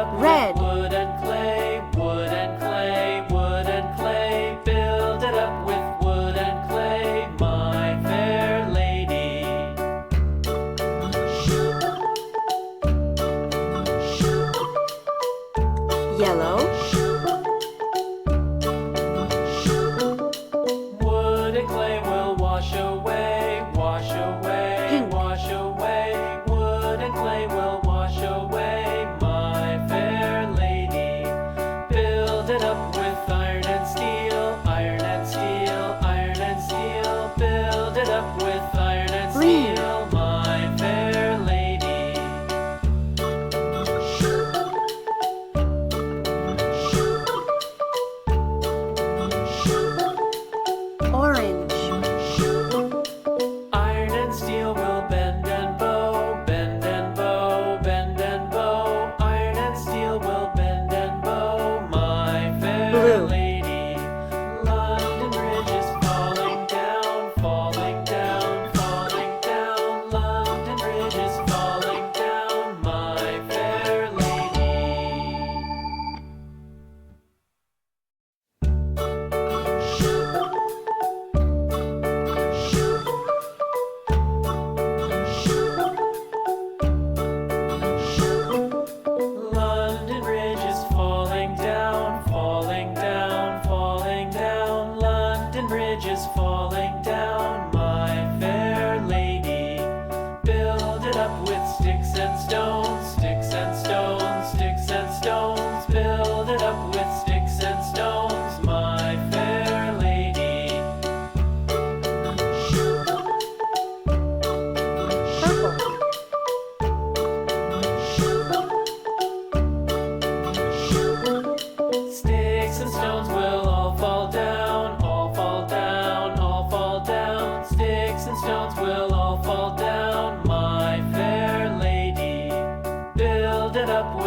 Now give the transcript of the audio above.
up Red. with wood and clay, wood and clay, wood and clay. Build it up with wood and clay, my fair lady. Yellow. Wood and clay will wash away, wash away, Pink. wash away. Wood and clay will wash away, my fair lady. Build it up with iron and steel, iron and steel, iron and steel. Build it up with iron and Green. steel, my fair lady. Orange. Iron and steel will bend and bow, bend and bow, bend and bow. Iron and steel will bend and bow, my fair Blue. lady. London Bridge is falling down, falling down, falling down. London Bridge is falling down, my fair lady. London Bridge is falling down, falling down, falling down. London Bridge is falling down, my fair lady. Build it up with sticks and stones, sticks and stones, sticks and stones. Build it up with sticks and stones, my fair lady. Purple. Sticks and stones will all fall down, all fall down, all fall down. Sticks and stones will all fall down, my fair lady. Build it up with